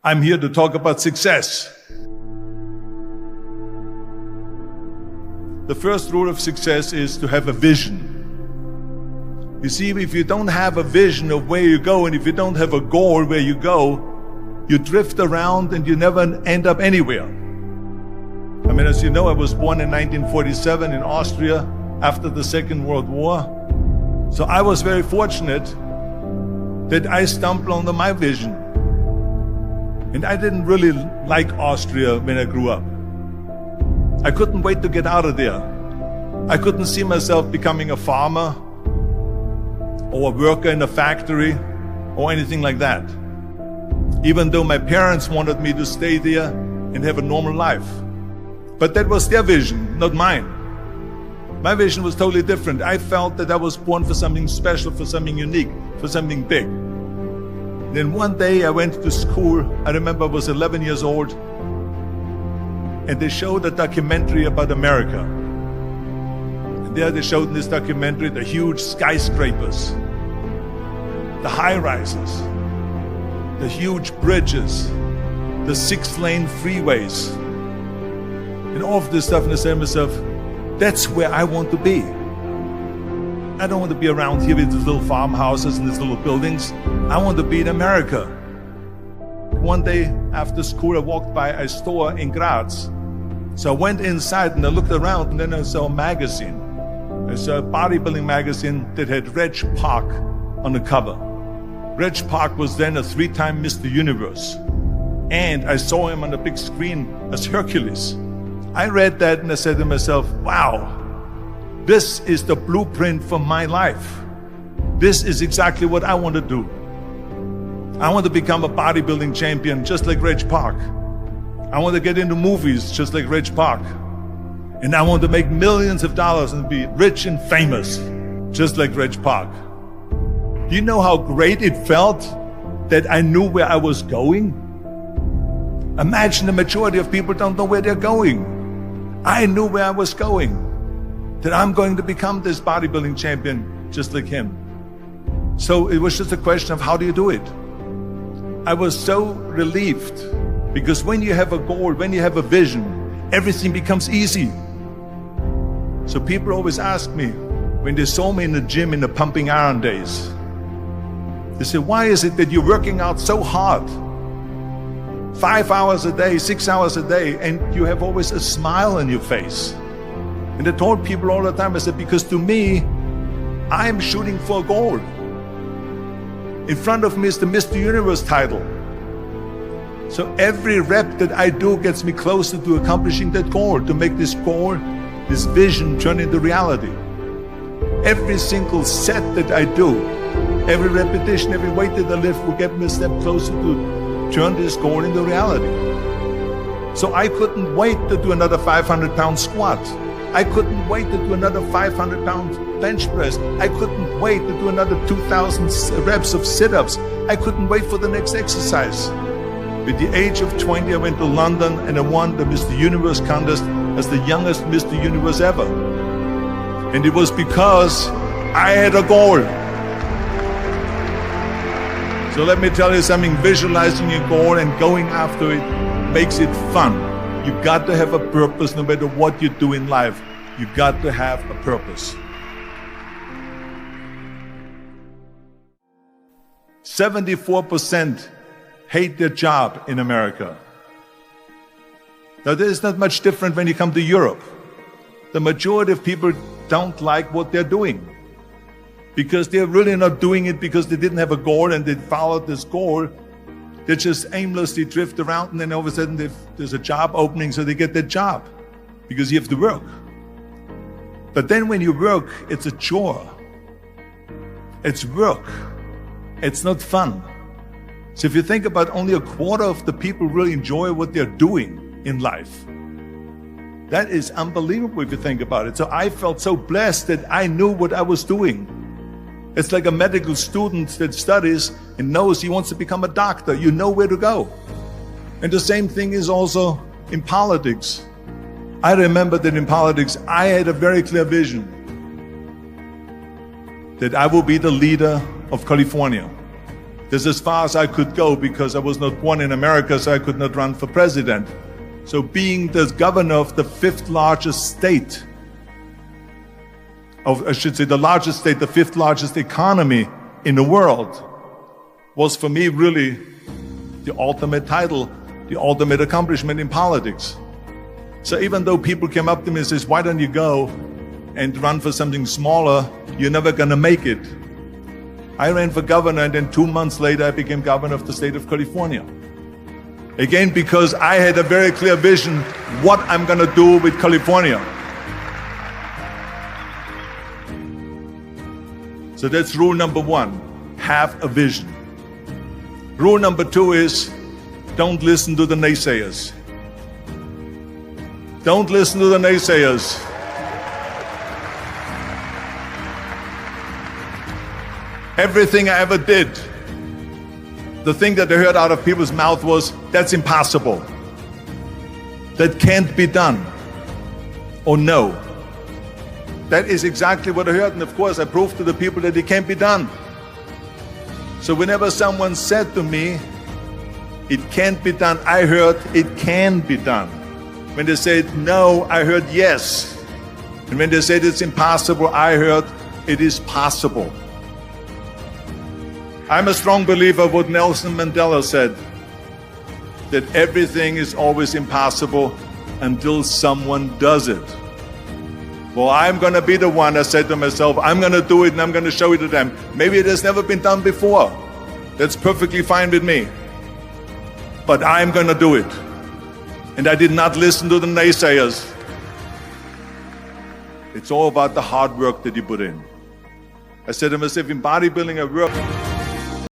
I'm here to talk about success. The first rule of success is to have a vision. You see, if you don't have a vision of where you go, and if you don't have a goal where you go, you drift around and you never end up anywhere. I mean, as you know, I was born in 1947 in Austria after the Second World War. So I was very fortunate that I stumbled onto my vision. And I didn't really like Austria when I grew up. I couldn't wait to get out of there. I couldn't see myself becoming a farmer or a worker in a factory or anything like that. Even though my parents wanted me to stay there and have a normal life. But that was their vision, not mine. My vision was totally different. I felt that I was born for something special, for something unique, for something big. Then one day I went to school. I remember I was 11 years old, and they showed a documentary about America. And there they showed in this documentary the huge skyscrapers, the high-rises, the huge bridges, the 6-lane freeways, and all of this stuff. And I said to myself, that's where I want to be. I don't want to be around here with these little farmhouses and these little buildings. I want to be in America. One day after school, I walked by a store in Graz. So I went inside and I looked around, and then I saw a magazine. I saw a bodybuilding magazine that had Reg Park on the cover. Reg Park was then a 3-time Mr. Universe. And I saw him on the big screen as Hercules. I read that and I said to myself, wow, this is the blueprint for my life. This is exactly what I want to do. I want to become a bodybuilding champion just like Reg Park. I want to get into movies just like Reg Park. And I want to make millions of dollars and be rich and famous just like Reg Park. Do you know how great it felt that I knew where I was going? Imagine the majority of people don't know where they're going. I knew where I was going, that I'm going to become this bodybuilding champion just like him. So it was just a question of how do you do it? I was so relieved, because when you have a goal, when you have a vision, everything becomes easy. So people always ask me, when they saw me in the gym in the pumping iron days, they say, why is it that you're working out so hard? 5 hours a day, 6 hours a day, and you have always a smile on your face. And I told people all the time, I said, because to me, I'm shooting for a goal. In front of me is the Mr. Universe title. So every rep that I do gets me closer to accomplishing that goal, to make this goal, this vision turn into reality. Every single set that I do, every repetition, every weight that I lift will get me a step closer to turn this goal into reality. So I couldn't wait to do another 500-pound squat. I couldn't wait to do another 500-pound bench press. I couldn't wait to do another 2,000 reps of sit-ups. I couldn't wait for the next exercise. At the age of 20, I went to London and I won the Mr. Universe contest as the youngest Mr. Universe ever. And it was because I had a goal. So let me tell you something, visualizing your goal and going after it makes it fun. You got to have a purpose no matter what you do in life. You got to have a purpose. 74% hate their job in America. Now, there is not much different when you come to Europe. The majority of people don't like what they're doing, because they're really not doing it because they didn't have a goal and they followed this goal. They just aimlessly drift around, and then all of a sudden there's a job opening, so they get that job because you have to work. But then when you work, it's a chore. It's work. It's not fun. So if you think about, only a quarter of the people really enjoy what they're doing in life. That is unbelievable if you think about it. So I felt so blessed that I knew what I was doing. It's like a medical student that studies and knows he wants to become a doctor. You know where to go. And the same thing is also in politics. I remember that in politics, I had a very clear vision that I will be the leader of California. This is as far as I could go because I was not born in America, so I could not run for president. So being the governor of the fifth largest state, I should say the largest state, the fifth largest economy in the world, was for me really the ultimate title, the ultimate accomplishment in politics. So even though people came up to me and says, why don't you go and run for something smaller, you're never gonna make it. I ran for governor, and then 2 months later I became governor of the state of California. Again, because I had a very clear vision what I'm gonna do with California. So that's rule number one, have a vision. Rule number two is, don't listen to the naysayers. Don't listen to the naysayers. Everything I ever did, the thing that I heard out of people's mouth was, that's impossible. That can't be done. Or no. That is exactly what I heard, and of course I proved to the people that it can't be done. So whenever someone said to me, it can't be done, I heard, it can be done. When they said no, I heard yes. And when they said it's impossible, I heard it is possible. I'm a strong believer of what Nelson Mandela said, that everything is always impossible until someone does it. Well, I'm going to be the one, I said to myself, I'm going to do it and I'm going to show it to them. Maybe it has never been done before. That's perfectly fine with me. But I'm going to do it. And I did not listen to the naysayers. It's all about the hard work that you put in. I said to myself, in bodybuilding, I work